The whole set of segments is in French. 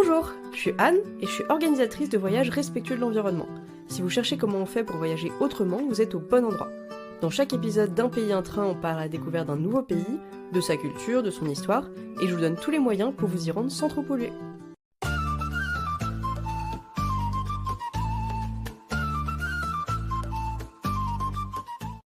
Bonjour, je suis Anne et je suis organisatrice de voyages respectueux de l'environnement. Si vous cherchez comment on fait pour voyager autrement, vous êtes au bon endroit. Dans chaque épisode d'Un pays, un train, on part à la découverte d'un nouveau pays, de sa culture, de son histoire, et je vous donne tous les moyens pour vous y rendre sans trop polluer.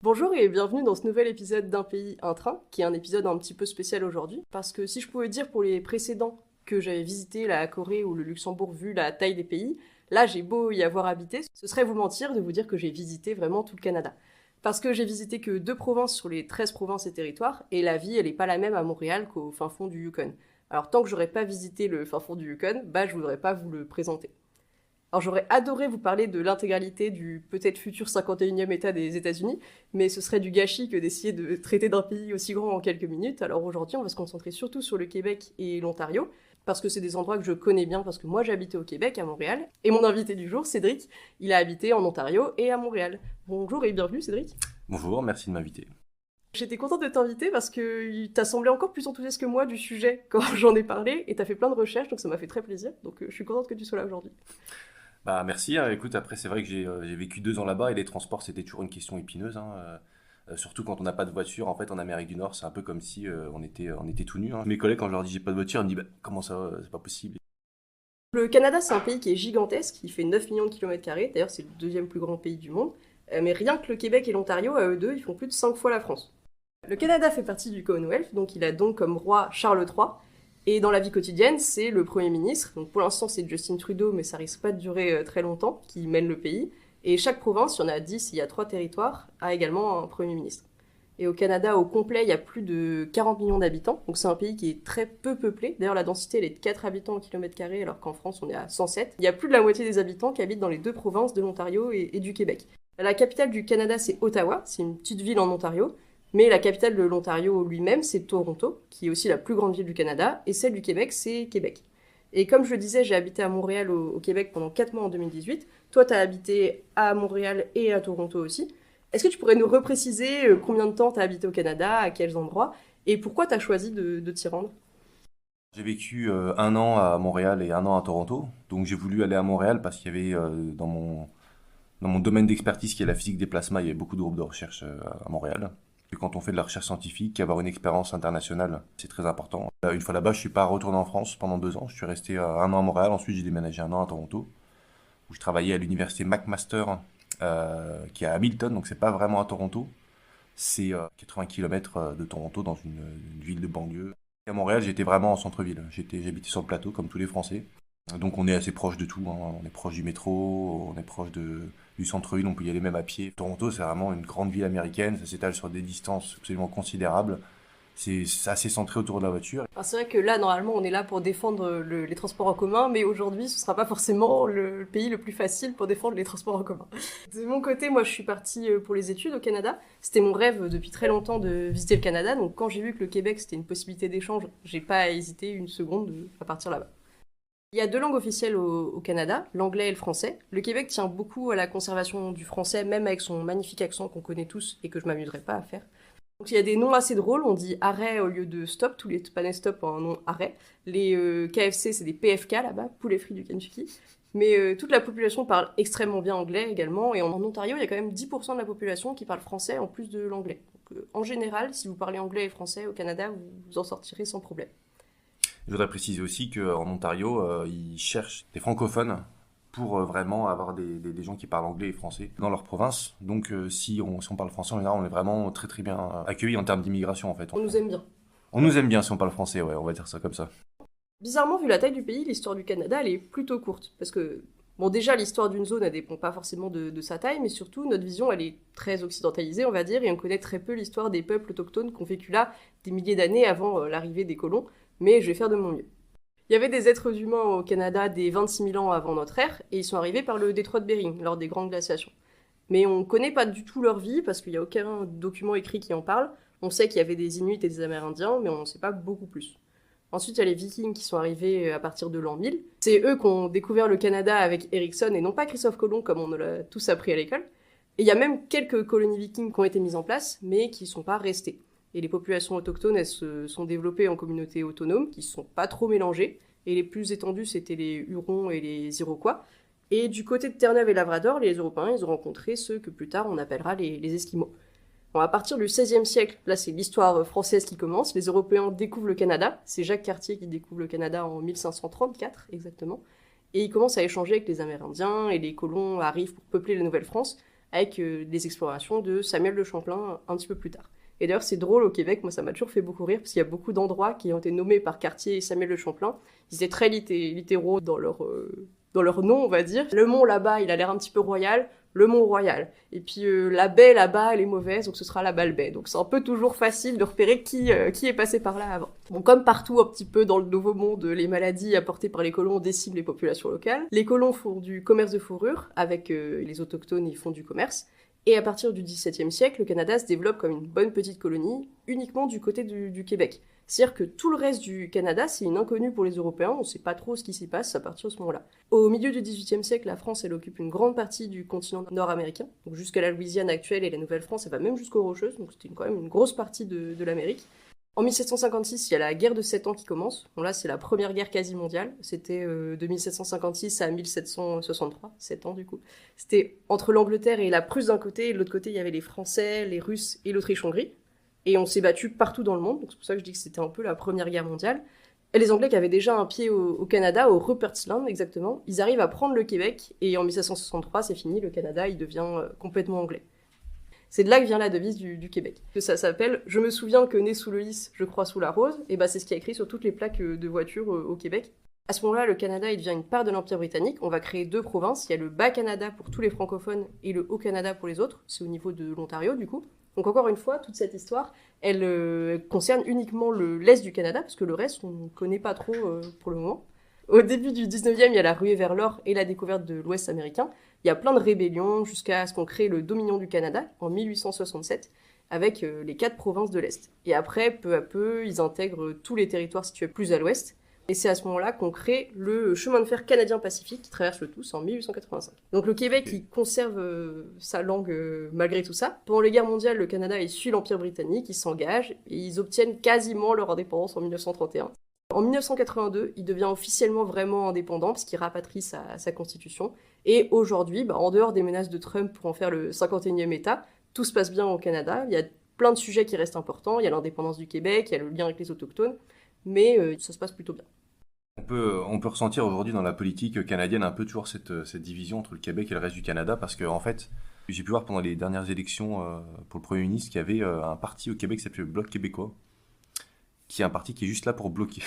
Bonjour et bienvenue dans ce nouvel épisode d'Un pays, un train, qui est un épisode un petit peu spécial aujourd'hui, parce que si je pouvais dire pour les précédents que j'avais visité la Corée ou le Luxembourg vu la taille des pays, là j'ai beau y avoir habité, ce serait vous mentir de vous dire que j'ai visité vraiment tout le Canada. Parce que j'ai visité que 2 provinces sur les 13 provinces et territoires, et la vie elle est pas la même à Montréal qu'au fin fond du Yukon. Alors tant que j'aurais pas visité le fin fond du Yukon, je voudrais pas vous le présenter. Alors j'aurais adoré vous parler de l'intégralité du peut-être futur 51e État des États-Unis, mais ce serait du gâchis que d'essayer de traiter d'un pays aussi grand en quelques minutes. Alors aujourd'hui, on va se concentrer surtout sur le Québec et l'Ontario, parce que c'est des endroits que je connais bien, parce que moi j'habitais au Québec, à Montréal, et mon invité du jour, Cédric, il a habité en Ontario et à Montréal. Bonjour et bienvenue Cédric. Bonjour, merci de m'inviter. J'étais contente de t'inviter parce que t'as semblé encore plus enthousiaste que moi du sujet quand j'en ai parlé, et t'as fait plein de recherches, donc ça m'a fait très plaisir, donc je suis contente que tu sois là aujourd'hui. Merci. Écoute, après, c'est vrai que j'ai vécu 2 ans là-bas et les transports, c'était toujours une question épineuse, hein. Surtout quand on n'a pas de voiture. En fait, en Amérique du Nord, c'est un peu comme si on était tout nus, hein. Mes collègues, quand je leur dis j'ai pas de voiture, ils me disent comment ça, c'est pas possible. Le Canada, c'est un pays qui est gigantesque, qui fait 9 millions de kilomètres carrés, d'ailleurs c'est le deuxième plus grand pays du monde, mais rien que le Québec et l'Ontario, à eux deux, ils font plus de 5 fois la France. Le Canada fait partie du Commonwealth, donc il a donc comme roi Charles III, et dans la vie quotidienne, c'est le Premier ministre, donc pour l'instant c'est Justin Trudeau, mais ça risque pas de durer très longtemps, qui mène le pays, et chaque province, il y en a 10, il y a 3 territoires, a également un Premier ministre. Et au Canada, au complet, il y a plus de 40 millions d'habitants, donc c'est un pays qui est très peu peuplé. D'ailleurs, la densité, elle est de 4 habitants au kilomètre carré, alors qu'en France, on est à 107. Il y a plus de la moitié des habitants qui habitent dans les 2 provinces de l'Ontario et du Québec. La capitale du Canada, c'est Ottawa, c'est une petite ville en Ontario, mais la capitale de l'Ontario lui-même, c'est Toronto, qui est aussi la plus grande ville du Canada, et celle du Québec, c'est Québec. Et comme je le disais, j'ai habité à Montréal au Québec pendant 4 mois en 2018. Toi, t'as habité à Montréal et à Toronto aussi. Est-ce que tu pourrais nous repréciser combien de temps t'as habité au Canada, à quels endroits, et pourquoi t'as choisi de t'y rendre? J'ai vécu 1 an à Montréal et 1 an à Toronto. Donc j'ai voulu aller à Montréal parce qu'il y avait dans mon domaine d'expertise qui est la physique des plasmas, il y avait beaucoup de groupes de recherche à Montréal. Et quand on fait de la recherche scientifique, avoir une expérience internationale, c'est très important. Une fois là-bas, je suis pas retourné en France pendant 2 ans. Je suis resté 1 an à Montréal. Ensuite, j'ai déménagé 1 an à Toronto, où je travaillais à l'université McMaster, qui est à Hamilton. Donc c'est pas vraiment à Toronto. C'est 80 km de Toronto, dans une ville de banlieue. Et à Montréal, j'étais vraiment en centre-ville. J'habitais sur le plateau, comme tous les Français. Donc on est assez proche de tout, hein. On est proche du métro, on est proche du centre-ville, on peut y aller même à pied. Toronto, c'est vraiment une grande ville américaine, ça s'étale sur des distances absolument considérables. C'est assez centré autour de la voiture. Alors, c'est vrai que là, normalement, on est là pour défendre les transports en commun, mais aujourd'hui, ce sera pas forcément le pays le plus facile pour défendre les transports en commun. De mon côté, moi, je suis partie pour les études au Canada. C'était mon rêve depuis très longtemps de visiter le Canada, donc quand j'ai vu que le Québec, c'était une possibilité d'échange, j'ai pas hésité une seconde à partir là-bas. Il y a 2 langues officielles au Canada, l'anglais et le français. Le Québec tient beaucoup à la conservation du français, même avec son magnifique accent qu'on connaît tous et que je m'amuserais pas à faire. Donc il y a des noms assez drôles, on dit arrêt au lieu de stop, tous les panneaux stop ont un nom arrêt. Les KFC, c'est des PFK là-bas, poulet frit du Kentucky. Mais toute la population parle extrêmement bien anglais également, et en Ontario, il y a quand même 10% de la population qui parle français en plus de l'anglais. Donc en général, si vous parlez anglais et français au Canada, vous en sortirez sans problème. Je voudrais préciser aussi qu'en Ontario, ils cherchent des francophones pour vraiment avoir des gens qui parlent anglais et français dans leur province. Donc si on parle français, en général, on est vraiment très très bien accueillis en termes d'immigration, en fait. On nous aime bien. On nous aime bien si on parle français, ouais, on va dire ça comme ça. Bizarrement, vu la taille du pays, l'histoire du Canada, elle est plutôt courte. Parce que, bon, déjà, l'histoire d'une zone, elle dépend pas forcément de sa taille, mais surtout, notre vision, elle est très occidentalisée, on va dire, et on connaît très peu l'histoire des peuples autochtones qui ont vécu là des milliers d'années avant l'arrivée des colons, mais je vais faire de mon mieux. Il y avait des êtres humains au Canada des 26 000 ans avant notre ère, et ils sont arrivés par le détroit de Bering, lors des grandes glaciations. Mais on connaît pas du tout leur vie, parce qu'il y a aucun document écrit qui en parle. On sait qu'il y avait des Inuits et des Amérindiens, mais on ne sait pas beaucoup plus. Ensuite, il y a les Vikings qui sont arrivés à partir de l'an 1000. C'est eux qui ont découvert le Canada avec Ericsson et non pas Christophe Colomb comme on nous l'a tous appris à l'école. Et il y a même quelques colonies vikings qui ont été mises en place, mais qui ne sont pas restées. Et les populations autochtones, elles se sont développées en communautés autonomes, qui ne sont pas trop mélangées, et les plus étendus, c'était les Hurons et les Iroquois. Et du côté de Terre-Neuve et Labrador, les Européens, ils ont rencontré ceux que plus tard on appellera les Esquimaux. Bon, à partir du XVIe siècle, là c'est l'histoire française qui commence, les Européens découvrent le Canada, c'est Jacques Cartier qui découvre le Canada en 1534 exactement, et ils commencent à échanger avec les Amérindiens, et les colons arrivent pour peupler la Nouvelle-France, avec des explorations de Samuel de Champlain un petit peu plus tard. Et d'ailleurs c'est drôle au Québec, moi ça m'a toujours fait beaucoup rire, parce qu'il y a beaucoup d'endroits qui ont été nommés par Cartier et Samuel de Champlain, ils étaient très littéraux dans leur nom, on va dire. Le mont là-bas, il a l'air un petit peu royal, le mont royal. Et puis la baie là-bas, elle est mauvaise, donc ce sera la baie. Donc c'est un peu toujours facile de repérer qui est passé par là avant. Bon, comme partout un petit peu dans le Nouveau Monde, les maladies apportées par les colons déciment les populations locales. Les colons font du commerce de fourrure, avec les autochtones, ils font du commerce. Et à partir du XVIIe siècle, le Canada se développe comme une bonne petite colonie, uniquement du côté du Québec. C'est-à-dire que tout le reste du Canada, c'est une inconnue pour les Européens, on ne sait pas trop ce qui s'y passe à partir de ce moment-là. Au milieu du XVIIIe siècle, la France, elle occupe une grande partie du continent nord-américain, donc jusqu'à la Louisiane actuelle et la Nouvelle-France, elle va même jusqu'aux Rocheuses, donc c'était quand même une grosse partie de l'Amérique. En 1756, il y a la guerre de 7 ans qui commence. Bon là, c'est la première guerre quasi mondiale. C'était de 1756 à 1763, 7 ans du coup. C'était entre l'Angleterre et la Prusse d'un côté, et de l'autre côté, il y avait les Français, les Russes et l'Autriche-Hongrie. Et on s'est battu partout dans le monde, donc c'est pour ça que je dis que c'était un peu la première guerre mondiale. Et les Anglais qui avaient déjà un pied au Canada, au Rupert's Land exactement, ils arrivent à prendre le Québec, et en 1763, c'est fini, le Canada, il devient complètement anglais. C'est de là que vient la devise du Québec. Ça s'appelle « Je me souviens que né sous le lys, je crois sous la rose », et bah c'est ce qui est écrit sur toutes les plaques de voitures au Québec. À ce moment-là, le Canada il devient une part de l'Empire britannique. On va créer 2 provinces. Il y a le Bas-Canada pour tous les francophones et le Haut-Canada pour les autres. C'est au niveau de l'Ontario, du coup. Donc encore une fois, toute cette histoire, elle concerne uniquement l'Est du Canada, parce que le reste, on ne connaît pas trop pour le moment. Au début du 19e, il y a la ruée vers l'or et la découverte de l'Ouest américain. Il y a plein de rébellions jusqu'à ce qu'on crée le Dominion du Canada en 1867 avec les 4 provinces de l'Est. Et après, peu à peu, ils intègrent tous les territoires situés plus à l'Ouest. Et c'est à ce moment-là qu'on crée le chemin de fer canadien-pacifique qui traverse le tout, c'est en 1885. Donc le Québec, il conserve sa langue malgré tout ça. Pendant les guerres mondiales, le Canada, il suit l'Empire britannique, il s'engage et ils obtiennent quasiment leur indépendance en 1931. En 1982, il devient officiellement vraiment indépendant parce qu'il rapatrie sa constitution. Et aujourd'hui, en dehors des menaces de Trump pour en faire le 51e État, tout se passe bien au Canada. Il y a plein de sujets qui restent importants. Il y a l'indépendance du Québec, il y a le lien avec les autochtones, mais ça se passe plutôt bien. On peut ressentir aujourd'hui dans la politique canadienne un peu toujours cette division entre le Québec et le reste du Canada, parce que en fait, j'ai pu voir pendant les dernières élections pour le Premier ministre qu'il y avait un parti au Québec qui s'appelle le Bloc québécois, qui est un parti qui est juste là pour bloquer.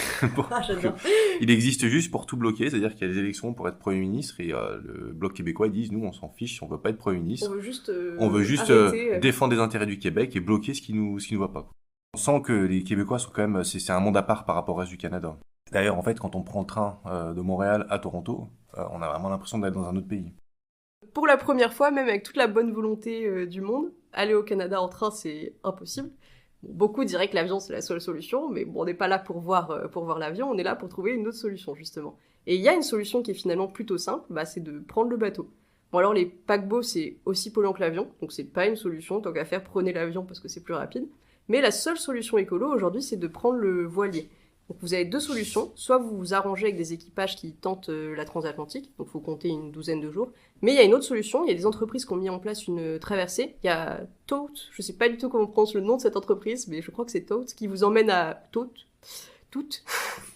J'adore. Il existe juste pour tout bloquer, c'est-à-dire qu'il y a des élections pour être Premier ministre et le Bloc québécois ils disent nous on s'en fiche, on veut pas être Premier ministre, on veut juste défendre les intérêts du Québec et bloquer ce qui nous va pas. On sent que les Québécois sont quand même, c'est un monde à part par rapport au reste du Canada. D'ailleurs en fait quand on prend le train de Montréal à Toronto, on a vraiment l'impression d'aller dans un autre pays. Pour la première fois, même avec toute la bonne volonté du monde, aller au Canada en train c'est impossible. Beaucoup diraient que l'avion c'est la seule solution, mais bon, on n'est pas là pour voir l'avion, on est là pour trouver une autre solution justement. Et il y a une solution qui est finalement plutôt simple, c'est de prendre le bateau. Bon alors les paquebots c'est aussi polluant que l'avion, donc c'est pas une solution, tant qu'à faire prenez l'avion parce que c'est plus rapide. Mais la seule solution écolo aujourd'hui c'est de prendre le voilier. Donc vous avez 2 solutions, soit vous vous arrangez avec des équipages qui tentent la transatlantique, donc il faut compter une douzaine de jours, mais il y a une autre solution, il y a des entreprises qui ont mis en place une traversée, il y a Tote, je sais pas du tout comment on prononce le nom de cette entreprise, mais je crois que c'est Tote, qui vous emmène à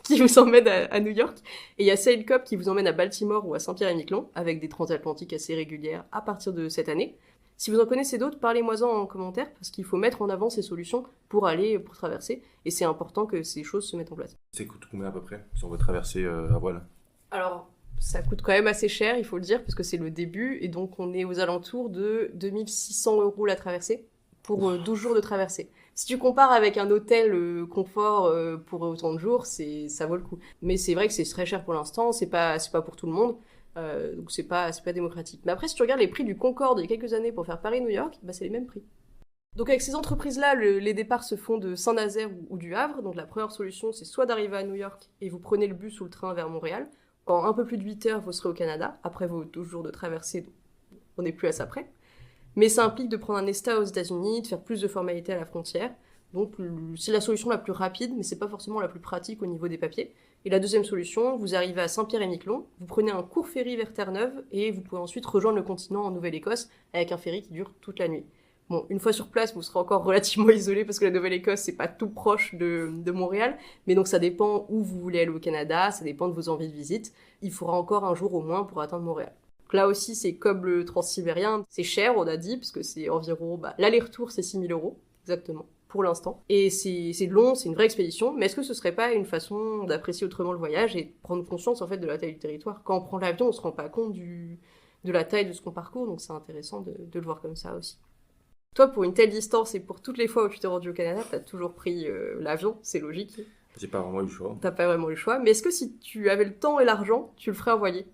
qui vous emmène à New York, et il y a Sailcup qui vous emmène à Baltimore ou à Saint-Pierre-et-Miquelon, avec des transatlantiques assez régulières à partir de cette année. Si vous en connaissez d'autres, parlez-moi-en en commentaire, parce qu'il faut mettre en avant ces solutions pour traverser, et c'est important que ces choses se mettent en place. Ça coûte combien à peu près, si on veut traverser à voile ? Alors, ça coûte quand même assez cher, il faut le dire, parce que c'est le début, et donc on est aux alentours de 2600 € la traversée, pour 12 jours de traversée. Si tu compares avec un hôtel confort pour autant de jours, ça vaut le coup. Mais c'est vrai que c'est très cher pour l'instant, c'est pas pour tout le monde. Donc c'est pas démocratique. Mais après, si tu regardes les prix du Concorde il y a quelques années pour faire Paris-New York, c'est les mêmes prix. Donc avec ces entreprises-là, les départs se font de Saint-Nazaire ou du Havre. Donc la première solution, c'est soit d'arriver à New York et vous prenez le bus ou le train vers Montréal. En un peu plus de 8 heures, vous serez au Canada, après vos 12 jours de traversée, donc on n'est plus à ça près. Mais ça implique de prendre un ESTA aux États-Unis, de faire plus de formalités à la frontière. Donc c'est la solution la plus rapide, mais c'est pas forcément la plus pratique au niveau des papiers. Et la deuxième solution, vous arrivez à Saint-Pierre-et-Miquelon, vous prenez un court ferry vers Terre-Neuve et vous pouvez ensuite rejoindre le continent en Nouvelle-Écosse avec un ferry qui dure toute la nuit. Bon, une fois sur place, vous serez encore relativement isolé parce que la Nouvelle-Écosse, c'est pas tout proche de Montréal. Mais donc, ça dépend où vous voulez aller au Canada, ça dépend de vos envies de visite. Il faudra encore un jour au moins pour atteindre Montréal. Donc là aussi, c'est comme le transsibérien. C'est cher, on a dit, parce que c'est environ, l'aller-retour, c'est 6 000 €, exactement, pour l'instant. Et c'est long, c'est une vraie expédition. Mais est-ce que ce serait pas une façon d'apprécier autrement le voyage et de prendre conscience, en fait, de la taille du territoire? Quand on prend l'avion, on se rend pas compte de la taille de ce qu'on parcourt. Donc, c'est intéressant de le voir comme ça aussi. Toi, pour une telle distance et pour toutes les fois où tu t'es rendu au Canada, t'as toujours pris l'avion, c'est logique. J'ai pas vraiment eu le choix. T'as pas vraiment eu le choix. Mais est-ce que si tu avais le temps et l'argent, tu le ferais en voilier?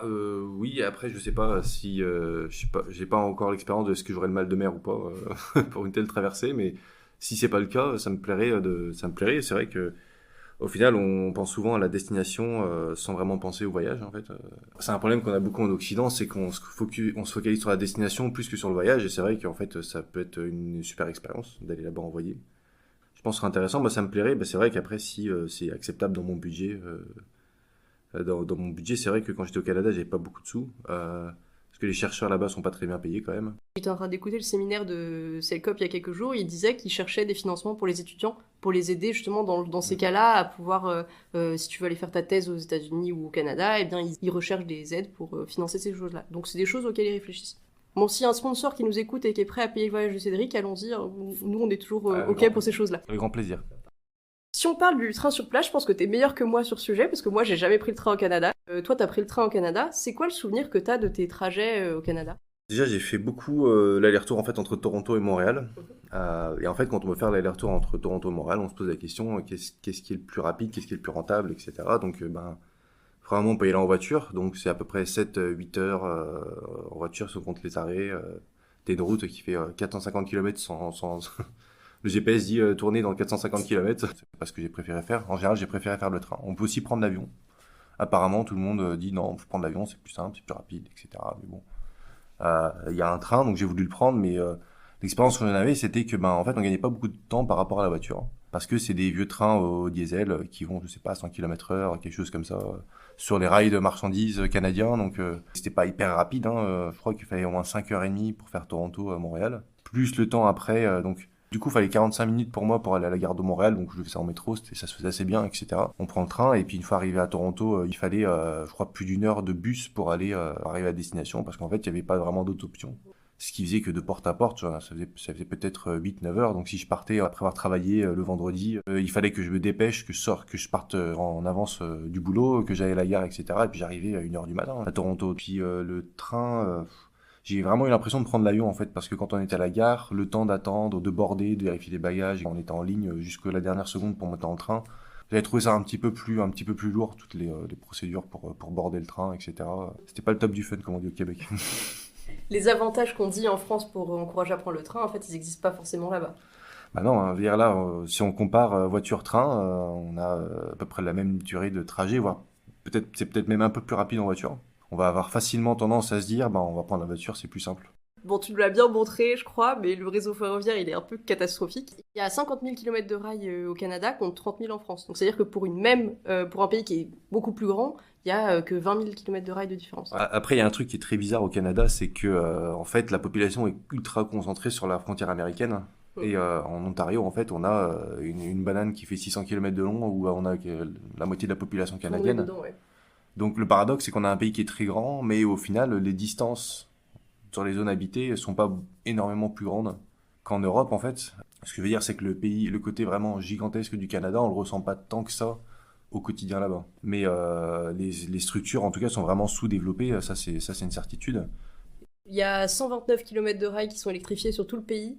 Oui, après, je sais pas si. J'ai pas encore l'expérience de est-ce que j'aurais le mal de mer ou pas pour une telle traversée, mais si c'est pas le cas, ça me plairait. Ça me plairait. C'est vrai que au final, on pense souvent à la destination sans vraiment penser au voyage, en fait. C'est un problème qu'on a beaucoup en Occident, c'est qu'on se focalise sur la destination plus que sur le voyage, et c'est vrai qu'en fait, ça peut être une super expérience d'aller là-bas en voilier. Je pense que ce serait intéressant, ça me plairait. C'est vrai qu'après, si c'est acceptable dans mon budget, dans mon budget, c'est vrai que quand j'étais au Canada, j'avais pas beaucoup de sous, parce que les chercheurs là-bas sont pas très bien payés quand même. J'étais en train d'écouter le séminaire de Selkop il y a quelques jours, il disait qu'il cherchait des financements pour les étudiants, pour les aider justement dans ces cas-là à pouvoir, si tu veux aller faire ta thèse aux États-Unis ou au Canada, eh bien ils recherchent des aides pour financer ces choses-là. Donc c'est des choses auxquelles ils réfléchissent. Bon, s'il y a un sponsor qui nous écoute et qui est prêt à payer le voyage de Cédric, allons-y, nous on est toujours OK pour ces choses-là. Avec grand plaisir. Si on parle du train sur place, je pense que t'es meilleur que moi sur ce sujet, parce que moi j'ai jamais pris le train au Canada. Toi t'as pris le train au Canada, c'est quoi le souvenir que t'as de tes trajets au Canada? Déjà, j'ai fait beaucoup l'aller-retour en fait entre Toronto et Montréal. Et en fait, quand on veut faire l'aller-retour entre Toronto et Montréal, on se pose la question qu'est-ce qui est le plus rapide, qu'est-ce qui est le plus rentable, etc. Donc, vraiment, on peut y aller en voiture. Donc, c'est à peu près 7-8 heures en voiture, si on compte les arrêts. T'as une route qui fait 450 km sans... Le GPS dit tourner dans 450 km. C'est pas ce que j'ai préféré faire. En général, j'ai préféré faire le train. On peut aussi prendre l'avion. Apparemment, tout le monde dit non, je prends l'avion, c'est plus simple, c'est plus rapide, etc. Mais bon. Il y a un train, donc j'ai voulu le prendre, mais l'expérience que j'en avais, c'était que en fait, on gagnait pas beaucoup de temps par rapport à la voiture, hein. Parce que c'est des vieux trains au diesel qui vont, je sais pas, 100 km/h, quelque chose comme ça, sur les rails de marchandises canadiens, donc c'était pas hyper rapide, hein, je crois qu'il fallait au moins 5h30 pour faire Toronto à Montréal, plus le temps après, donc du coup, il fallait 45 minutes pour moi pour aller à la gare de Montréal, donc je fais ça en métro, ça se faisait assez bien, etc. On prend le train, et puis une fois arrivé à Toronto, il fallait, je crois, plus d'une heure de bus pour arriver à destination, parce qu'en fait, il n'y avait pas vraiment d'autres options. Ce qui faisait que de porte à porte, ça faisait peut-être 8-9 heures, donc si je partais après avoir travaillé le vendredi, il fallait que je me dépêche, que je parte en avance du boulot, que j'aille à la gare, etc. Et puis j'arrivais à 1h du matin à Toronto. Puis le train... J'ai vraiment eu l'impression de prendre l'avion en fait, parce que quand on était à la gare, le temps d'attendre, de border, de vérifier les bagages, on était en ligne jusqu'à la dernière seconde pour monter dans le train. J'avais trouvé ça un petit peu plus lourd, toutes les procédures pour border le train, etc. C'était pas le top du fun, comme on dit au Québec. Les avantages qu'on dit en France pour encourager à prendre le train, en fait, ils n'existent pas forcément là-bas. Bah non, hein, là, si on compare voiture-train, on a à peu près la même durée de trajet, voire c'est peut-être même un peu plus rapide en voiture. On va avoir facilement tendance à se dire, on va prendre la voiture, c'est plus simple. Bon, tu nous l'as bien montré, je crois, mais le réseau ferroviaire, il est un peu catastrophique. Il y a 50 000 km de rails au Canada contre 30 000 en France. Donc, c'est-à-dire que pour un pays qui est beaucoup plus grand, il y a que 20 000 km de rails de différence. Après, il y a un truc qui est très bizarre au Canada, c'est que, en fait, la population est ultra concentrée sur la frontière américaine. Et en Ontario, en fait, on a une banane qui fait 600 km de long, où on a la moitié de la population canadienne. Dedans, ouais. Donc le paradoxe, c'est qu'on a un pays qui est très grand, mais au final, les distances sur les zones habitées sont pas énormément plus grandes qu'en Europe, en fait. Ce que je veux dire, c'est que le côté vraiment gigantesque du Canada, on le ressent pas tant que ça au quotidien là-bas. Mais les structures, en tout cas, sont vraiment sous-développées, ça c'est une certitude. Il y a 129 km de rails qui sont électrifiés sur tout le pays,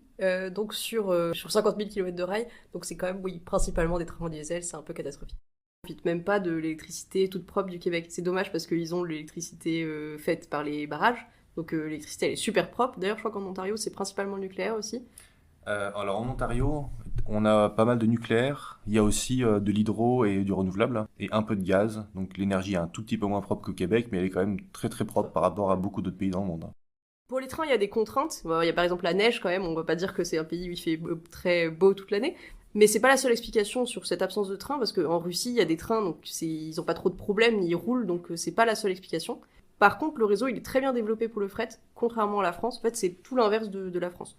donc sur 50 000 km de rails. Donc c'est quand même, oui, principalement des trains en diesel, c'est un peu catastrophique. On ne profite même pas de l'électricité toute propre du Québec. C'est dommage parce qu'ils ont l'électricité faite par les barrages. Donc l'électricité, elle est super propre. D'ailleurs, je crois qu'en Ontario, c'est principalement le nucléaire aussi. Alors en Ontario, on a pas mal de nucléaire. Il y a aussi de l'hydro et du renouvelable. Et un peu de gaz. Donc l'énergie est un tout petit peu moins propre qu'au Québec, mais elle est quand même très très propre par rapport à beaucoup d'autres pays dans le monde. Pour les trains, il y a des contraintes. Il y a par exemple la neige quand même. On ne va pas dire que c'est un pays où il fait très beau toute l'année. Mais c'est pas la seule explication sur cette absence de train, parce qu'en Russie, il y a des trains, donc ils ont pas trop de problèmes, ils roulent, donc c'est pas la seule explication. Par contre, le réseau, il est très bien développé pour le fret, contrairement à la France. En fait, c'est tout l'inverse de la France.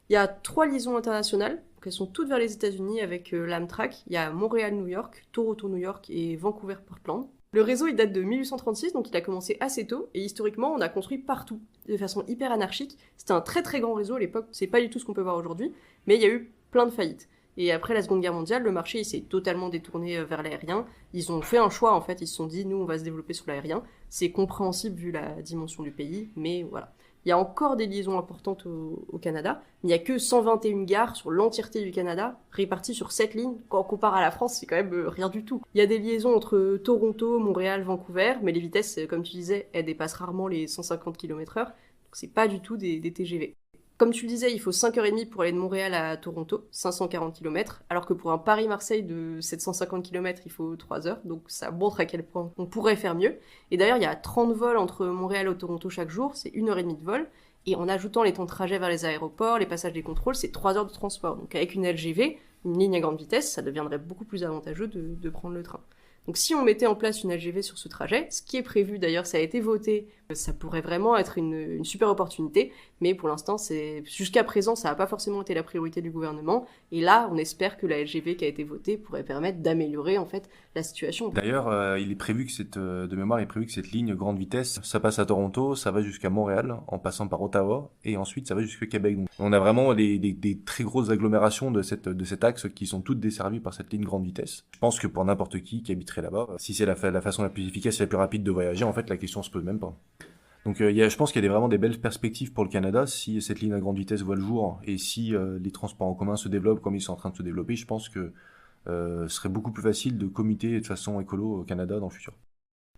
Il y a 3 liaisons internationales, donc elles sont toutes vers les États-Unis avec l'Amtrak. Il y a Montréal-New York, Toronto-New York et Vancouver-Portland. Le réseau, il date de 1836, donc il a commencé assez tôt, et historiquement, on a construit partout, de façon hyper anarchique. C'était un très très grand réseau à l'époque, c'est pas du tout ce qu'on peut voir aujourd'hui, mais il y a eu plein de faillites. Et après la Seconde Guerre mondiale, le marché il s'est totalement détourné vers l'aérien. Ils ont fait un choix, en fait, ils se sont dit, nous, on va se développer sur l'aérien. C'est compréhensible vu la dimension du pays, mais voilà. Il y a encore des liaisons importantes au Canada, mais il n'y a que 121 gares sur l'entièreté du Canada, réparties sur 7 lignes. Quand on compare à la France, c'est quand même rien du tout. Il y a des liaisons entre Toronto, Montréal, Vancouver, mais les vitesses, comme tu disais, elles dépassent rarement les 150 km/h, donc c'est pas du tout des TGV. Comme tu le disais, il faut 5h30 pour aller de Montréal à Toronto, 540 km, alors que pour un Paris-Marseille de 750 km, il faut 3 heures, donc ça montre à quel point on pourrait faire mieux. Et d'ailleurs, il y a 30 vols entre Montréal et Toronto chaque jour, c'est 1h30 de vol, et en ajoutant les temps de trajet vers les aéroports, les passages des contrôles, c'est 3 heures de transport. Donc avec une LGV, une ligne à grande vitesse, ça deviendrait beaucoup plus avantageux de prendre le train. Donc si on mettait en place une LGV sur ce trajet, ce qui est prévu d'ailleurs, ça a été voté, ça pourrait vraiment être une super opportunité, mais pour l'instant, jusqu'à présent, ça n'a pas forcément été la priorité du gouvernement, et là, on espère que la LGV qui a été votée pourrait permettre d'améliorer en fait la situation. D'ailleurs, il est prévu que de mémoire, il est prévu que cette ligne grande vitesse, ça passe à Toronto, ça va jusqu'à Montréal, en passant par Ottawa, et ensuite ça va jusqu'à Québec. Donc, on a vraiment des très grosses agglomérations de cet axe qui sont toutes desservies par cette ligne grande vitesse. Je pense que pour n'importe qui habiterait là-bas, si c'est la façon la plus efficace et la plus rapide de voyager, en fait, la question se pose même pas. Donc je pense qu'il y a vraiment des belles perspectives pour le Canada si cette ligne à grande vitesse voit le jour et si les transports en commun se développent comme ils sont en train de se développer. Je pense que ce serait beaucoup plus facile de commiter de façon écolo au Canada dans le futur.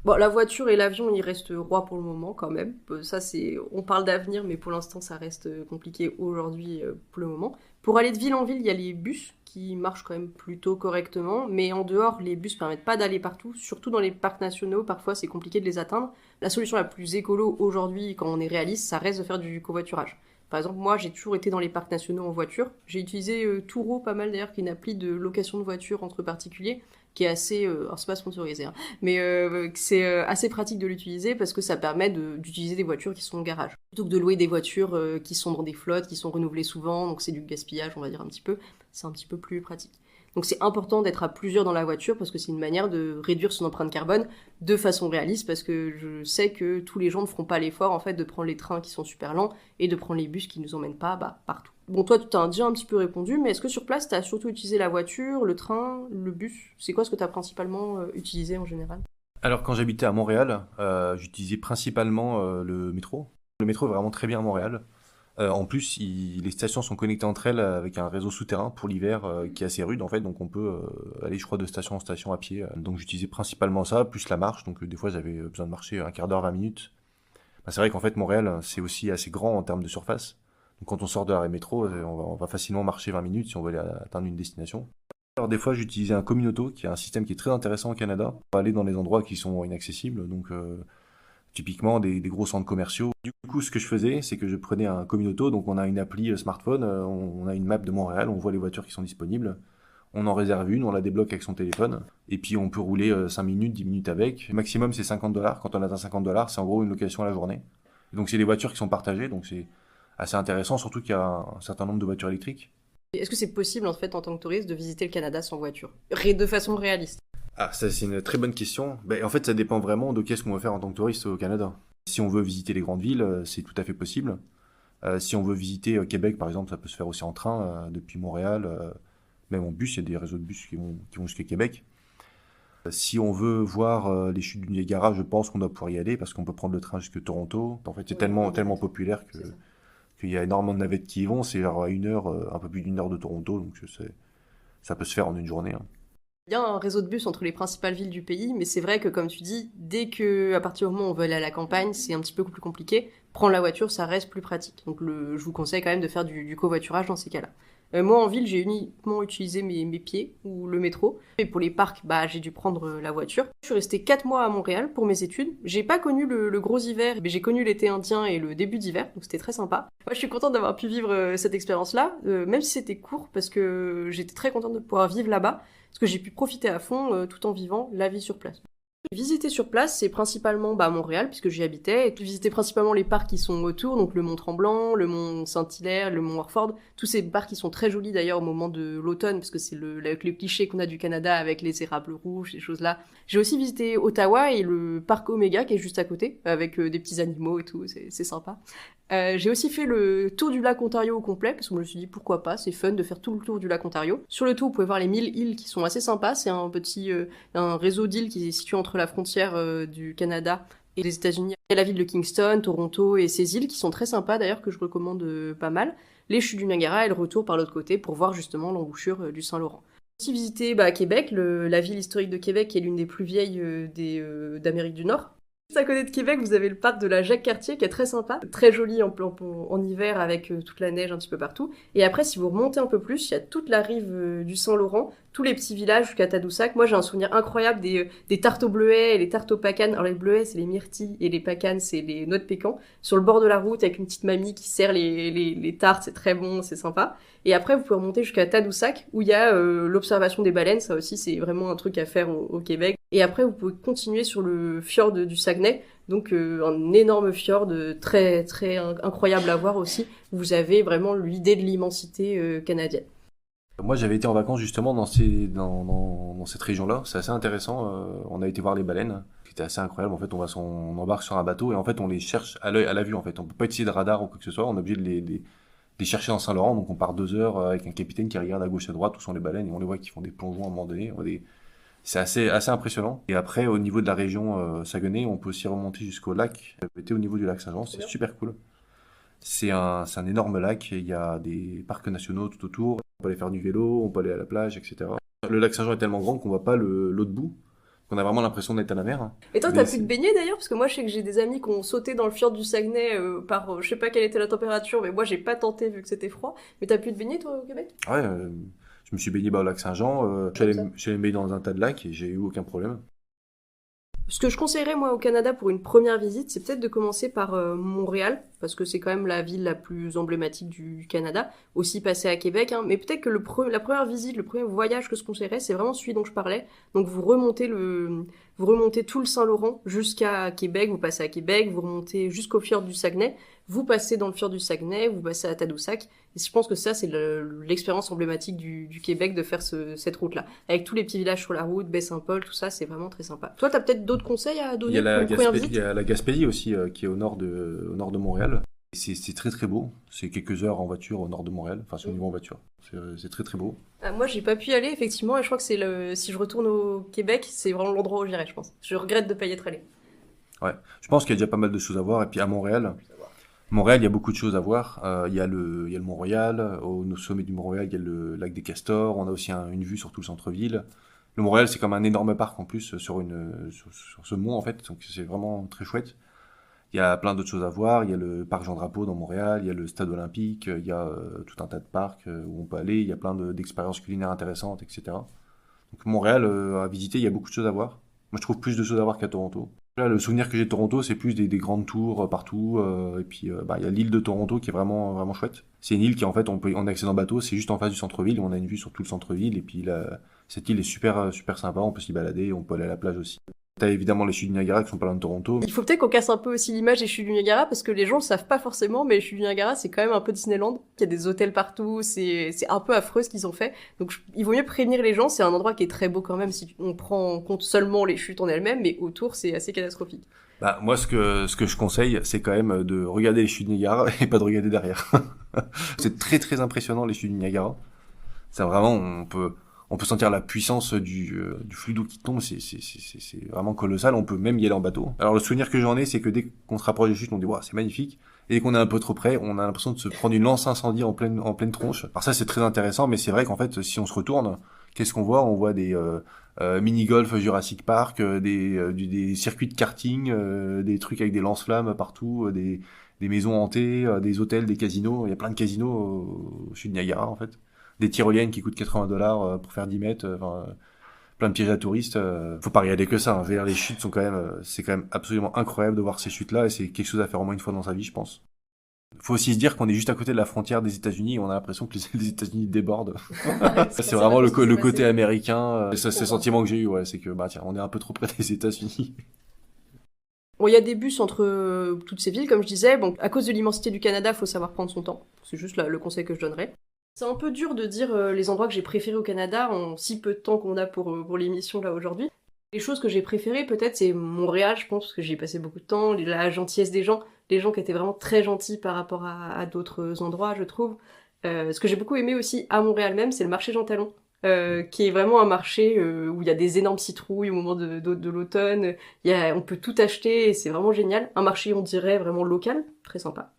Bon, la voiture et l'avion, ils restent rois pour le moment quand même. On parle d'avenir, mais pour l'instant, ça reste compliqué aujourd'hui pour le moment. Pour aller de ville en ville, il y a les bus qui marchent quand même plutôt correctement, mais en dehors, les bus permettent pas d'aller partout, surtout dans les parcs nationaux, parfois c'est compliqué de les atteindre. La solution la plus écolo aujourd'hui, quand on est réaliste, ça reste de faire du covoiturage. Par exemple, moi, j'ai toujours été dans les parcs nationaux en voiture. J'ai utilisé Turo, pas mal d'ailleurs, qui est une appli de location de voiture entre particuliers, qui est assez... alors, c'est pas sponsorisé, hein, mais c'est assez pratique de l'utiliser parce que ça permet d'utiliser des voitures qui sont au garage. Plutôt que de louer des voitures qui sont dans des flottes, qui sont renouvelées souvent, donc c'est du gaspillage, on va dire un petit peu. C'est un petit peu plus pratique. Donc c'est important d'être à plusieurs dans la voiture parce que c'est une manière de réduire son empreinte carbone de façon réaliste parce que je sais que tous les gens ne feront pas l'effort en fait de prendre les trains qui sont super lents et de prendre les bus qui nous emmènent pas partout. Bon, toi tu t'as déjà un petit peu répondu, mais est-ce que sur place t'as surtout utilisé la voiture, le train, le bus? C'est quoi ce que t'as principalement utilisé en général? Alors quand j'habitais à Montréal, j'utilisais principalement le métro. Le métro est vraiment très bien à Montréal. En plus, les stations sont connectées entre elles avec un réseau souterrain pour l'hiver qui est assez rude en fait, donc on peut aller je crois de station en station à pied. Donc j'utilisais principalement ça, plus la marche, donc des fois j'avais besoin de marcher un quart d'heure, 20 minutes. Bah, c'est vrai qu'en fait Montréal c'est aussi assez grand en termes de surface, donc quand on sort de l'arrêt métro, on va facilement marcher 20 minutes si on veut aller atteindre une destination. Alors des fois j'utilisais un communauto, qui est un système qui est très intéressant au Canada, pour aller dans les endroits qui sont inaccessibles, donc typiquement des gros centres commerciaux. Du coup, ce que je faisais, c'est que je prenais un communauto, donc on a une appli smartphone, on a une map de Montréal, on voit les voitures qui sont disponibles, on en réserve une, on la débloque avec son téléphone, et puis on peut rouler 5 minutes, 10 minutes avec. Le maximum c'est $50, quand on atteint $50, c'est en gros une location à la journée. Et donc c'est des voitures qui sont partagées, donc c'est assez intéressant, surtout qu'il y a un certain nombre de voitures électriques. Est-ce que c'est possible en fait en tant que touriste de visiter le Canada sans voiture? De façon réaliste? Ah, ça c'est une très bonne question. En fait, ça dépend vraiment de qu'est-ce qu'on veut faire en tant que touriste au Canada. Si on veut visiter les grandes villes, c'est tout à fait possible. Si on veut visiter Québec, par exemple, ça peut se faire aussi en train, depuis Montréal. Même en bus, il y a des réseaux de bus qui vont jusqu'à Québec. Si on veut voir les chutes du Niagara, je pense qu'on doit pouvoir y aller parce qu'on peut prendre le train jusqu'à Toronto. En fait, c'est tellement populaire qu'il y a énormément de navettes qui y vont. C'est genre à un peu plus d'1 heure de Toronto, donc ça peut se faire en une journée. Hein. Il y a un réseau de bus entre les principales villes du pays, mais c'est vrai que, comme tu dis, à partir du moment où on veut aller à la campagne, c'est un petit peu plus compliqué. Prendre la voiture, ça reste plus pratique. Donc je vous conseille quand même de faire du covoiturage dans ces cas-là. Moi, en ville, j'ai uniquement utilisé mes pieds ou le métro. Et pour les parcs, j'ai dû prendre la voiture. Je suis restée 4 mois à Montréal pour mes études. J'ai pas connu le gros hiver, mais j'ai connu l'été indien et le début d'hiver, donc c'était très sympa. Moi, je suis contente d'avoir pu vivre cette expérience-là, même si c'était court, parce que j'étais très contente de pouvoir vivre là-bas, parce que j'ai pu profiter à fond tout en vivant la vie sur place. Visiter sur place, c'est principalement Montréal, puisque j'y habitais, et puis visiter principalement les parcs qui sont autour, donc le Mont Tremblant, le Mont Saint-Hilaire, le Mont Orford, tous ces parcs qui sont très jolis d'ailleurs au moment de l'automne, parce que c'est le cliché qu'on a du Canada avec les érables rouges, ces choses-là. J'ai aussi visité Ottawa et le parc Omega qui est juste à côté, avec des petits animaux et tout, c'est sympa. J'ai aussi fait le tour du lac Ontario au complet, parce que je me suis dit pourquoi pas, c'est fun de faire tout le tour du lac Ontario. Sur le tour, vous pouvez voir les 1000 îles qui sont assez sympas, c'est un réseau d'îles qui est situé entre la frontière du Canada et les États-Unis. Il y a la ville de Kingston, Toronto et ces îles qui sont très sympas d'ailleurs, que je recommande pas mal. Les chutes du Niagara et le retour par l'autre côté pour voir justement l'embouchure du Saint-Laurent. J'ai aussi visité Québec, la ville historique de Québec qui est l'une des plus vieilles d'Amérique du Nord. Juste à côté de Québec, vous avez le parc de la Jacques-Cartier qui est très sympa, très joli en hiver avec toute la neige un petit peu partout. Et après, si vous remontez un peu plus, il y a toute la rive du Saint-Laurent, tous les petits villages jusqu'à Tadoussac. Moi, j'ai un souvenir incroyable des tartes aux bleuets et les tartes aux pacanes. Alors les bleuets, c'est les myrtilles et les pacanes, c'est les noix de pécan. Sur le bord de la route avec une petite mamie qui sert les tartes, c'est très bon, c'est sympa. Et après, vous pouvez remonter jusqu'à Tadoussac où il y a l'observation des baleines. Ça aussi, c'est vraiment un truc à faire au Québec. Et après, vous pouvez continuer sur le fjord du Saguenay, donc un énorme fjord très très incroyable à voir aussi. Vous avez vraiment l'idée de l'immensité canadienne. Moi, j'avais été en vacances justement dans cette région-là. C'est assez intéressant. On a été voir les baleines. C'était assez incroyable. En fait, on embarque sur un bateau et en fait, on les cherche à l'œil, à la vue. En fait, on peut pas utiliser de radar ou quoi que ce soit. On est obligé de les chercher dans Saint-Laurent. Donc, on part 2 heures avec un capitaine qui regarde à gauche et à droite où sont les baleines et on les voit qui font des plongeons à un moment donné. C'est assez impressionnant. Et après, au niveau de la région Saguenay, on peut aussi remonter jusqu'au lac. J'étais au niveau du lac Saint-Jean. C'est super cool. C'est un énorme lac, il y a des parcs nationaux tout autour, on peut aller faire du vélo, on peut aller à la plage, etc. Le lac Saint-Jean est tellement grand qu'on voit pas l'autre bout, qu'on a vraiment l'impression d'être à la mer. Et toi, t'as pu te baigner d'ailleurs? Parce que moi, je sais que j'ai des amis qui ont sauté dans le fjord du Saguenay je sais pas quelle était la température, mais moi, j'ai pas tenté vu que c'était froid. Mais t'as pu te baigner, toi, au Québec? Ouais, je me suis baigné au lac Saint-Jean, je suis allé me baigner dans un tas de lacs et j'ai eu aucun problème. Ce que je conseillerais, moi, au Canada pour une première visite, c'est peut-être de commencer par Montréal, parce que c'est quand même la ville la plus emblématique du Canada. Aussi passer à Québec, hein. Mais peut-être que la première visite, le premier voyage que je conseillerais, c'est vraiment celui dont je parlais. Donc vous remontez tout le Saint-Laurent jusqu'à Québec, vous passez à Québec, vous remontez jusqu'au fjord du Saguenay, vous passez dans le fjord du Saguenay, vous passez à Tadoussac. Et je pense que ça, c'est l'expérience emblématique du Québec de faire cette route-là. Avec tous les petits villages sur la route, Baie-Saint-Paul, tout ça, c'est vraiment très sympa. Toi, t'as peut-être d'autres conseils à donner pour une première visite? Il y a la Gaspésie aussi, qui est au nord de Montréal. Et c'est très très beau. C'est quelques heures en voiture au nord de Montréal. Enfin, c'est au niveau en voiture. C'est très très beau. Moi, j'ai pas pu y aller, effectivement, et je crois que si je retourne au Québec, c'est vraiment l'endroit où j'irai, je pense. Je regrette de pas y être allé. Ouais. Je pense qu'il y a déjà pas mal de choses à voir. Et puis à Montréal, il y a beaucoup de choses à voir. Il y a le Mont-Royal. Au sommet du Mont-Royal, il y a le lac des Castors. On a aussi une vue sur tout le centre-ville. Le Mont-Royal, c'est comme un énorme parc en plus sur ce mont en fait. Donc c'est vraiment très chouette. Il y a plein d'autres choses à voir. Il y a le parc Jean-Drapeau dans Montréal. Il y a le stade olympique. Il y a tout un tas de parcs où on peut aller. Il y a plein d'expériences culinaires intéressantes, etc. Donc Montréal, à visiter, il y a beaucoup de choses à voir. Moi, je trouve plus de choses à voir qu'à Toronto. Là, le souvenir que j'ai de Toronto, c'est plus des grandes tours partout. Et puis, il y a l'île de Toronto qui est vraiment, vraiment chouette. C'est une île qui, en fait, on accède en bateau. C'est juste en face du centre-ville. On a une vue sur tout le centre-ville. Et puis, cette île est super, super sympa. On peut s'y balader. On peut aller à la plage aussi. T'as évidemment les chutes du Niagara qui sont pas loin de Toronto. Il faut peut-être qu'on casse un peu aussi l'image des chutes du Niagara, parce que les gens le savent pas forcément, mais les chutes du Niagara, c'est quand même un peu Disneyland. Il y a des hôtels partout, c'est un peu affreux ce qu'ils ont fait. Donc il vaut mieux prévenir les gens, c'est un endroit qui est très beau quand même si on prend en compte seulement les chutes en elles-mêmes, mais autour c'est assez catastrophique. Moi, ce que je conseille, c'est quand même de regarder les chutes du Niagara et pas de regarder derrière. C'est très très impressionnant les chutes du Niagara. C'est vraiment, on peut sentir la puissance du flux d'eau qui tombe, c'est vraiment colossal, on peut même y aller en bateau. Alors le souvenir que j'en ai, c'est que dès qu'on se rapproche des chutes, on dit c'est magnifique, et dès qu'on est un peu trop près, on a l'impression de se prendre une lance incendie en pleine tronche. Alors ça c'est très intéressant, mais c'est vrai qu'en fait si on se retourne, qu'est-ce qu'on voit? On voit des mini-golf Jurassic Park, des circuits de karting, des trucs avec des lance-flammes partout, des maisons hantées, des hôtels, des casinos. Il y a plein de casinos au sud de Niagara en fait. des tyroliennes qui coûtent $80 pour faire 10 mètres, plein de pièges à touristes. Faut pas regarder que ça. Hein. Je veux dire, les chutes sont quand même, c'est quand même absolument incroyable de voir ces chutes-là et c'est quelque chose à faire au moins une fois dans sa vie, je pense. Faut aussi se dire qu'on est juste à côté de la frontière des États-Unis et on a l'impression que les États-Unis débordent. C'est vraiment le côté américain. C'est le sentiment que j'ai eu, ouais, c'est que bah tiens, on est un peu trop près des États-Unis. Bon, il y a des bus entre toutes ces villes, comme je disais. Bon, à cause de l'immensité du Canada, faut savoir prendre son temps. C'est juste le conseil que je donnerais. C'est un peu dur de dire les endroits que j'ai préférés au Canada en si peu de temps qu'on a pour l'émission là aujourd'hui. Les choses que j'ai préférées, peut-être, c'est Montréal, je pense, parce que j'y ai passé beaucoup de temps, la gentillesse des gens, les gens qui étaient vraiment très gentils par rapport à d'autres endroits, je trouve. Ce que j'ai beaucoup aimé aussi à Montréal même, c'est le marché Jean Talon. Qui est vraiment un marché où il y a des énormes citrouilles au moment de l'automne. On peut tout acheter et c'est vraiment génial. Un marché, on dirait, vraiment local, très sympa.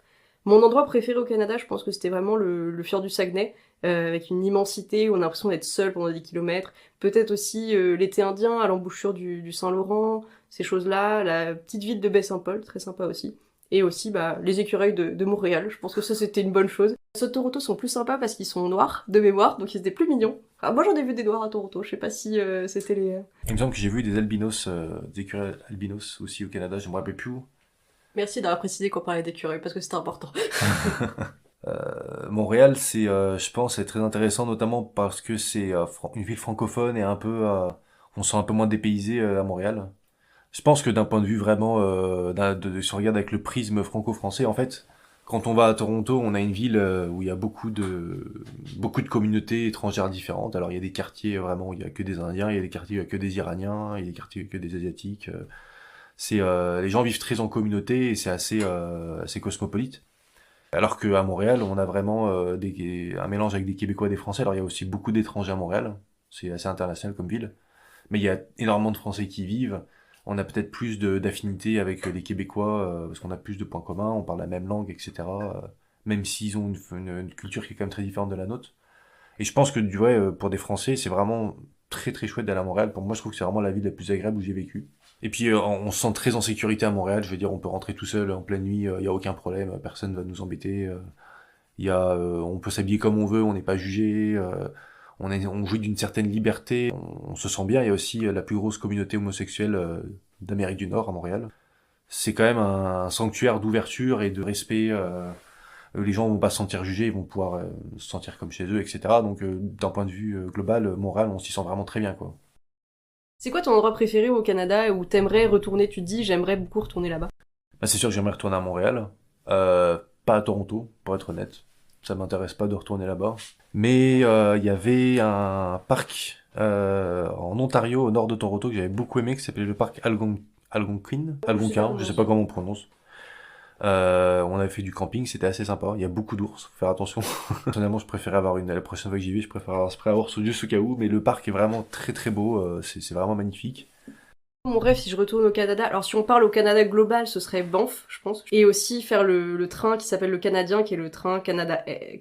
Mon endroit préféré au Canada, je pense que c'était vraiment le fjord du Saguenay, avec une immensité où on a l'impression d'être seul pendant 10 kilomètres. Peut-être aussi l'été indien à l'embouchure du Saint-Laurent, ces choses-là. La petite ville de Baie-Saint-Paul, très sympa aussi. Et aussi les écureuils de Montréal, je pense que ça c'était une bonne chose. Ceux de Toronto sont plus sympas parce qu'ils sont noirs, de mémoire, donc ils étaient plus mignons. Ah, moi j'en ai vu des noirs à Toronto, je sais pas si c'était les... Il me semble que j'ai vu des albinos, des écureuils albinos aussi au Canada, je me rappelle plus où. Merci d'avoir précisé qu'on parlait d'écureuils, parce que c'était important. Montréal, c'est, je pense, c'est très intéressant, notamment parce que c'est une ville francophone et un peu, on se sent un peu moins dépaysé à Montréal. Je pense que d'un point de vue vraiment, si on regarde avec le prisme franco-français, en fait, quand on va à Toronto, on a une ville où il y a beaucoup de communautés étrangères différentes. Alors il y a des quartiers vraiment où il y a que des Indiens, il y a des quartiers où il y a que des Iraniens, il y a des quartiers où il y a que des Asiatiques. Les gens vivent très en communauté et c'est assez cosmopolite. Alors qu'à Montréal, on a vraiment un mélange avec des Québécois et des Français. Alors il y a aussi beaucoup d'étrangers à Montréal, c'est assez international comme ville, mais il y a énormément de Français qui y vivent. On a peut-être plus d'affinité avec les Québécois parce qu'on a plus de points communs, on parle la même langue, etc. Même s'ils ont une culture qui est quand même très différente de la nôtre. Et je pense que pour des Français, c'est vraiment très très chouette d'aller à Montréal. Pour moi, je trouve que c'est vraiment la ville la plus agréable où j'ai vécu. Et puis, on se sent très en sécurité à Montréal. Je veux dire, on peut rentrer tout seul en pleine nuit, il y a aucun problème, personne va nous embêter. On peut s'habiller comme on veut, on n'est pas jugé. On jouit d'une certaine liberté. On se sent bien. Il y a aussi la plus grosse communauté homosexuelle d'Amérique du Nord à Montréal. C'est quand même un sanctuaire d'ouverture et de respect. Les gens vont pas se sentir jugés, ils vont pouvoir se sentir comme chez eux, etc. Donc, d'un point de vue global, Montréal, on s'y sent vraiment très bien, quoi. C'est quoi ton endroit préféré au Canada où t'aimerais retourner, tu te dis j'aimerais beaucoup retourner là-bas? Bah, c'est sûr que j'aimerais retourner à Montréal, pas à Toronto, pour être honnête. Ça m'intéresse pas de retourner là-bas. Mais il y avait un parc en Ontario, au nord de Toronto, que j'avais beaucoup aimé, qui s'appelait le parc Algonquin, je sais pas comment on prononce. On avait fait du camping, c'était assez sympa. Il y a beaucoup d'ours, faut faire attention. Personnellement, je préférais avoir la prochaine fois que j'y vais, je préfère avoir un spray à ours juste au cas où, mais le parc est vraiment très très beau, c'est vraiment magnifique. Mon rêve, si je retourne au Canada, alors si on parle au Canada global, ce serait Banff, je pense. Et aussi faire le train qui s'appelle le Canadien, qui est le train Canada Est,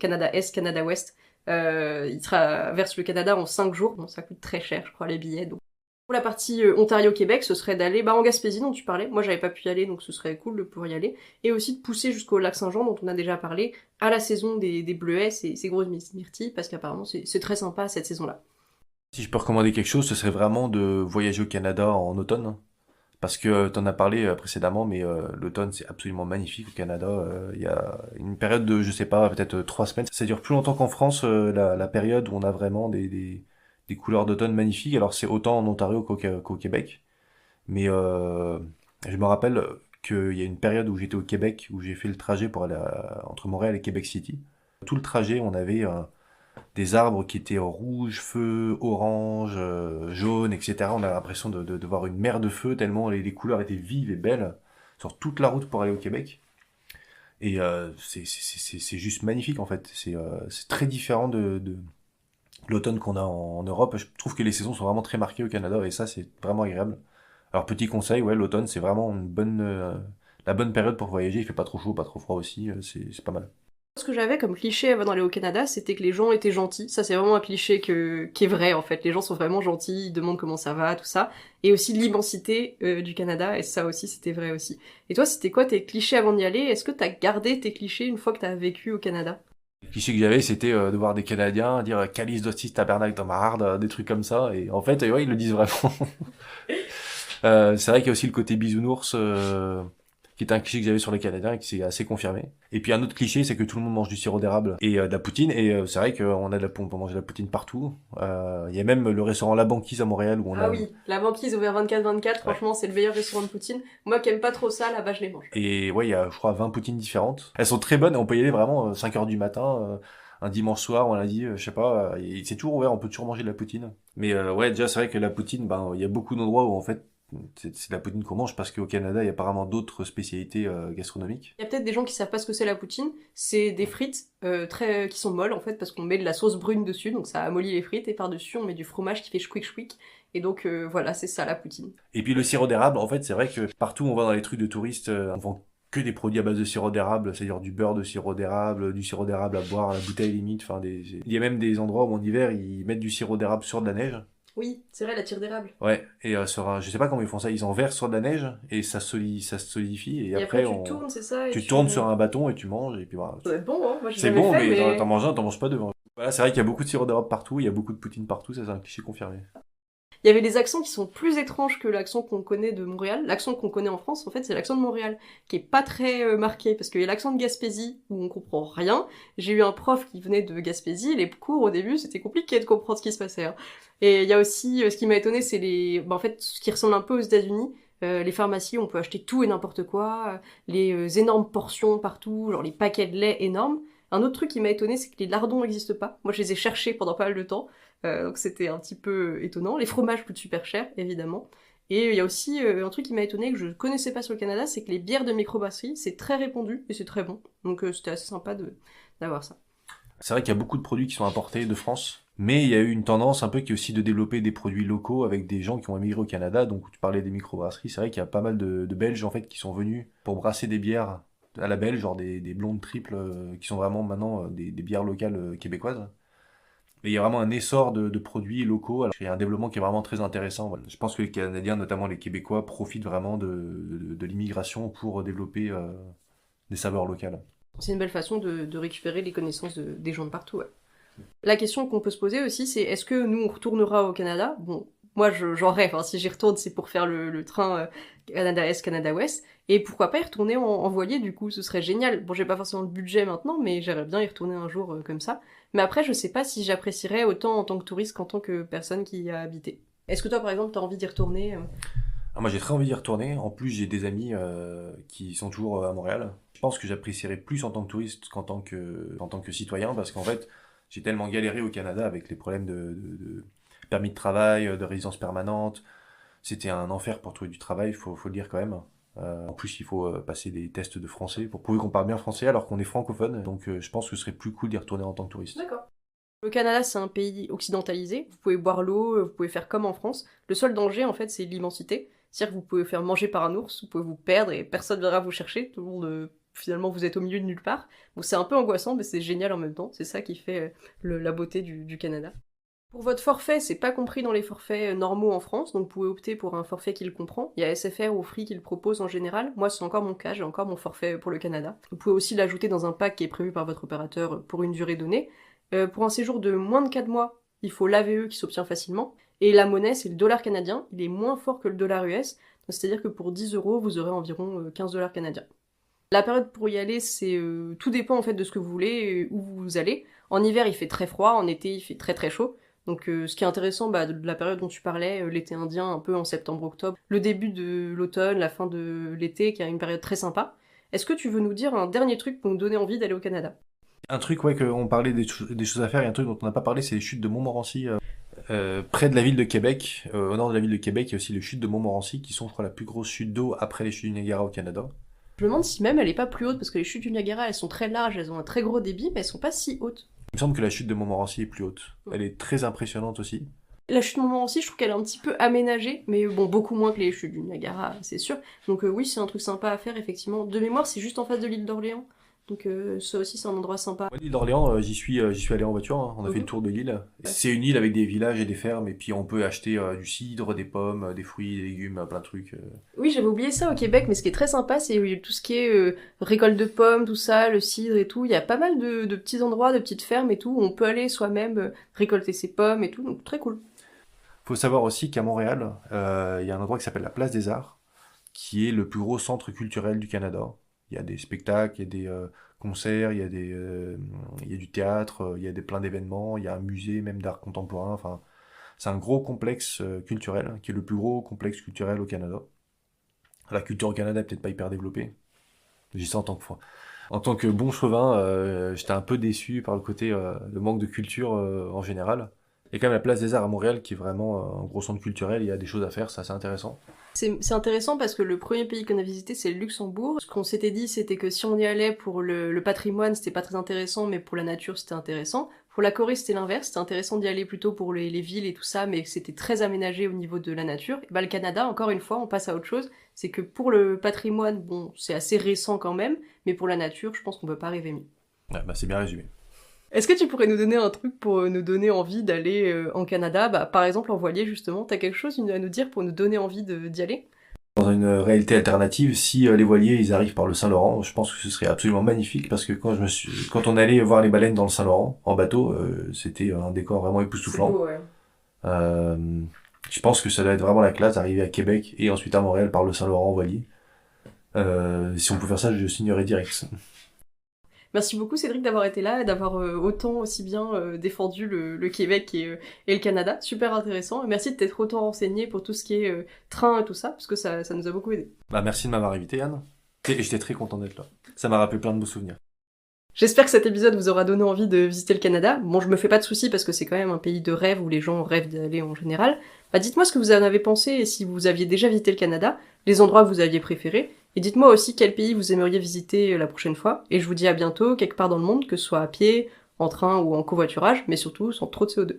Canada Ouest. Il traverse le Canada en 5 jours, donc ça coûte très cher, je crois, les billets. Donc. Pour la partie Ontario-Québec, ce serait d'aller en Gaspésie dont tu parlais. Moi, j'avais pas pu y aller, donc ce serait cool de pouvoir y aller. Et aussi de pousser jusqu'au lac Saint-Jean, dont on a déjà parlé, à la saison des bleuets, ces grosses myrtilles, parce qu'apparemment, c'est très sympa cette saison-là. Si je peux recommander quelque chose, ce serait vraiment de voyager au Canada en automne. Parce que t'en as parlé précédemment, mais l'automne c'est absolument magnifique au Canada. Il y a une période de, je sais pas, peut-être 3 semaines. Ça dure plus longtemps qu'en France, la période où on a vraiment des couleurs d'automne magnifiques. Alors c'est autant en Ontario qu'au Québec. Mais je me rappelle qu'il y a une période où j'étais au Québec, où j'ai fait le trajet pour aller entre Montréal et Québec City. Tout le trajet, on avait des arbres qui étaient rouge, feu, orange, jaune, etc. On a l'impression de voir une mer de feu tellement les couleurs étaient vives et belles sur toute la route pour aller au Québec. Et c'est juste magnifique en fait. C'est très différent de l'automne qu'on a en Europe. Je trouve que les saisons sont vraiment très marquées au Canada et ça c'est vraiment agréable. Alors petit conseil, ouais, l'automne c'est vraiment la bonne période pour voyager. Il fait pas trop chaud, pas trop froid aussi. C'est pas mal. Ce que j'avais comme cliché avant d'aller au Canada, c'était que les gens étaient gentils. Ça, c'est vraiment un cliché qui est vrai, en fait. Les gens sont vraiment gentils, ils demandent comment ça va, tout ça. Et aussi l'immensité du Canada, et ça aussi, c'était vrai aussi. Et toi, c'était quoi tes clichés avant d'y aller? Est-ce que t'as gardé tes clichés une fois que t'as vécu au Canada? Le cliché que j'avais, c'était de voir des Canadiens dire Calice d'Hostis Tabernacle dans ma harde, des trucs comme ça. Et en fait, ouais, ils le disent vraiment. C'est vrai qu'il y a aussi le côté bisounours, qui est un cliché que j'avais sur les Canadiens et qui s'est assez confirmé. Et puis un autre cliché, c'est que tout le monde mange du sirop d'érable et de la poutine. Et c'est vrai qu'on a on peut manger de la poutine partout. Il y a même le restaurant La Banquise à Montréal où on Ah a... oui, la banquise ouvert 24/24, Ouais. franchement, c'est le meilleur restaurant de poutine. Moi qui aime pas trop ça, là-bas, je les mange. Et ouais, il y a, je crois, 20 poutines différentes. Elles sont très bonnes et on peut y aller vraiment 5 heures du matin, un dimanche soir ou un lundi, je sais pas. Et c'est toujours ouvert, on peut toujours manger de la poutine. Mais ouais, déjà, c'est vrai que la poutine, ben, il y a beaucoup d'endroits où en fait, c'est de la poutine qu'on mange parce qu'au Canada, il y a apparemment d'autres spécialités gastronomiques. Il y a peut-être des gens qui savent pas ce que c'est la poutine. C'est des frites qui sont molles en fait parce qu'on met de la sauce brune dessus, donc ça amollit les frites et par-dessus on met du fromage qui fait chouic chouic. Et donc voilà, c'est ça la poutine. Et puis le sirop d'érable, en fait, c'est vrai que partout où on va dans les trucs de touristes, on vend que des produits à base de sirop d'érable, c'est-à-dire du beurre de sirop d'érable, du sirop d'érable à boire à la bouteille limite. Enfin, il y a même des endroits où en hiver ils mettent du sirop d'érable sur de la neige. Oui, c'est vrai, la tire d'érable. Ouais, et je sais pas comment ils font ça, ils en versent sur de la neige et ça se solidifie et Et après après tu tournes, c'est ça, et tu tournes sur un bâton et tu manges et puis voilà. Ça doit être bon, hein. Moi j'ai C'est jamais bon, fait, mais mais... t'en manges un, t'en manges pas deux. Hein. Voilà, c'est vrai qu'il y a beaucoup de sirop d'érable partout, il y a beaucoup de poutine partout, ça c'est un cliché confirmé. Il y avait des accents qui sont plus étranges que l'accent qu'on connaît de Montréal. L'accent qu'on connaît en France, en fait, c'est l'accent de Montréal, qui est pas très marqué, parce qu'il y a l'accent de Gaspésie, où on comprend rien. J'ai eu un prof qui venait de Gaspésie, les cours, au début, c'était compliqué de comprendre ce qui se passait. Hein. Et il y a aussi, ce qui m'a étonné, c'est en fait, ce qui ressemble un peu aux États-Unis. Les pharmacies, on peut acheter tout et n'importe quoi, les énormes portions partout, genre les paquets de lait énormes. Un autre truc qui m'a étonné, c'est que les lardons n'existent pas. Moi, je les ai cherchés pendant pas mal de temps. Donc c'était un petit peu étonnant. Les fromages coûtent super cher, évidemment. Et il y a aussi un truc qui m'a étonné que je connaissais pas sur le Canada, c'est que les bières de microbrasserie, c'est très répandu et c'est très bon. Donc c'était assez sympa d'avoir ça. C'est vrai qu'il y a beaucoup de produits qui sont importés de France, mais il y a eu une tendance un peu qui est aussi de développer des produits locaux avec des gens qui ont émigré au Canada. Donc tu parlais des microbrasseries, c'est vrai qu'il y a pas mal de Belges en fait qui sont venus pour brasser des bières à la belge, genre des blondes triples qui sont vraiment maintenant des bières locales québécoises. Et il y a vraiment un essor de produits locaux. Alors, il y a un développement qui est vraiment très intéressant. Voilà. Je pense que les Canadiens, notamment les Québécois, profitent vraiment de l'immigration pour développer des saveurs locales. C'est une belle façon de récupérer les connaissances des gens de partout. Ouais. La question qu'on peut se poser aussi, c'est est-ce que nous on retournera au Canada? Bon, moi j'en rêve, hein. Si j'y retourne, c'est pour faire le train Canada Est, Canada Ouest. Et pourquoi pas y retourner en voilier du coup, ce serait génial. Bon, j'ai pas forcément le budget maintenant, mais j'aimerais bien y retourner un jour comme ça. Mais après, je sais pas si j'apprécierais autant en tant que touriste qu'en tant que personne qui y a habité. Est-ce que toi, par exemple, t'as envie d'y retourner Ah, moi, j'ai très envie d'y retourner. En plus, j'ai des amis qui sont toujours à Montréal. Je pense que j'apprécierais plus en tant que touriste en tant que citoyen parce qu'en fait, j'ai tellement galéré au Canada avec les problèmes de permis de travail, de résidence permanente. C'était un enfer pour trouver du travail, faut le dire quand même. En plus, il faut passer des tests de français pour prouver qu'on parle bien français alors qu'on est francophone. Donc, je pense que ce serait plus cool d'y retourner en tant que touriste. D'accord. Le Canada, c'est un pays occidentalisé. Vous pouvez boire l'eau, vous pouvez faire comme en France. Le seul danger, en fait, c'est l'immensité. C'est-à-dire que vous pouvez vous faire manger par un ours, vous pouvez vous perdre et personne ne viendra vous chercher. Tout le monde, finalement, vous êtes au milieu de nulle part. Bon, c'est un peu angoissant, mais c'est génial en même temps. C'est ça qui fait la beauté du Canada. Pour votre forfait, c'est pas compris dans les forfaits normaux en France, donc vous pouvez opter pour un forfait qui le comprend. Il y a SFR ou Free qui le propose en général. Moi, c'est encore mon cas, j'ai encore mon forfait pour le Canada. Vous pouvez aussi l'ajouter dans un pack qui est prévu par votre opérateur pour une durée donnée. Pour un séjour de moins de 4 mois, il faut l'AVE qui s'obtient facilement. Et la monnaie, c'est le dollar canadien. Il est moins fort que le dollar US. C'est-à-dire que pour 10 €, vous aurez environ 15 dollars canadiens. La période pour y aller, tout dépend en fait de ce que vous voulez et où vous allez. En hiver, il fait très froid. En été, il fait très très chaud. Donc ce qui est intéressant de la période dont tu parlais, l'été indien, un peu en septembre-octobre, le début de l'automne, la fin de l'été, qui est une période très sympa. Est-ce que tu veux nous dire un dernier truc pour nous donner envie d'aller au Canada? Un truc, ouais, qu'on parlait des choses à faire, et un truc dont on n'a pas parlé, c'est les chutes de Montmorency, près de la ville de Québec. Au nord de la ville de Québec, il y a aussi les chutes de Montmorency, qui sont, je crois, la plus grosse chute d'eau après les chutes du Niagara au Canada. Je me demande si même elle est pas plus haute, parce que les chutes du Niagara, elles sont très larges, elles ont un très gros débit, mais elles sont pas si hautes. Il me semble que la chute de Montmorency est plus haute. Elle est très impressionnante aussi. La chute de Montmorency, je trouve qu'elle est un petit peu aménagée, mais bon, beaucoup moins que les chutes du Niagara, c'est sûr. Donc oui, c'est un truc sympa à faire, effectivement. De mémoire, c'est juste en face de l'île d'Orléans. Donc ça aussi c'est un endroit sympa. Moi, l'île d'Orléans, j'y suis allé en voiture, hein. On a fait le tour de l'île. C'est une île avec des villages et des fermes, et puis on peut acheter du cidre, des pommes, des fruits, des légumes, plein de trucs. Oui, j'avais oublié ça au Québec, mais ce qui est très sympa, c'est tout ce qui est récolte de pommes, tout ça, le cidre et tout. Il y a pas mal de petits endroits, de petites fermes et tout, où on peut aller soi-même récolter ses pommes et tout, donc très cool. Faut savoir aussi qu'à Montréal, il y a un endroit qui s'appelle la Place des Arts, qui est le plus gros centre culturel du Canada. Il y a des spectacles, il y a des concerts, il y a du théâtre, il y a plein d'événements, il y a un musée même d'art contemporain. Enfin, c'est un gros complexe culturel, qui est le plus gros complexe culturel au Canada. La culture au Canada est peut-être pas hyper développée. Je dis ça en tant que bon chauvin, j'étais un peu déçu par le manque de culture en général. Il y a quand même la Place des Arts à Montréal qui est vraiment un gros centre culturel, il y a des choses à faire, c'est assez intéressant. C'est intéressant parce que le premier pays qu'on a visité, c'est le Luxembourg. Ce qu'on s'était dit, c'était que si on y allait pour le patrimoine, c'était pas très intéressant, mais pour la nature, c'était intéressant. Pour la Corée, c'était l'inverse. C'était intéressant d'y aller plutôt pour les villes et tout ça, mais c'était très aménagé au niveau de la nature. Et bah, le Canada, encore une fois, on passe à autre chose. C'est que pour le patrimoine, bon, c'est assez récent quand même, mais pour la nature, je pense qu'on peut pas rêver mieux. Ouais, bah c'est bien résumé. Est-ce que tu pourrais nous donner un truc pour nous donner envie d'aller en Canada? Bah, par exemple, en voilier, justement. T'as quelque chose à nous dire pour nous donner envie d'y aller? Dans une réalité alternative, si les voiliers ils arrivent par le Saint-Laurent, je pense que ce serait absolument magnifique parce que quand on allait voir les baleines dans le Saint-Laurent en bateau, c'était un décor vraiment époustouflant. C'est beau, ouais. Euh, je pense que ça doit être vraiment la classe d'arriver à Québec et ensuite à Montréal par le Saint-Laurent en voilier. Si on peut faire ça, je signerais direct. Merci beaucoup Cédric d'avoir été là et d'avoir autant aussi bien défendu le Québec et le Canada. Super intéressant. Et merci de t'être autant renseigné pour tout ce qui est train et tout ça, parce que ça nous a beaucoup aidé. Bah merci de m'avoir invité, Anne. Et j'étais très content d'être là. Ça m'a rappelé plein de beaux souvenirs. J'espère que cet épisode vous aura donné envie de visiter le Canada. Bon, je me fais pas de soucis parce que c'est quand même un pays de rêve où les gens rêvent d'aller en général. Bah dites-moi ce que vous en avez pensé et si vous aviez déjà visité le Canada, les endroits que vous aviez préférés. Et dites-moi aussi quel pays vous aimeriez visiter la prochaine fois. Et je vous dis à bientôt, quelque part dans le monde, que ce soit à pied, en train ou en covoiturage, mais surtout sans trop de CO2.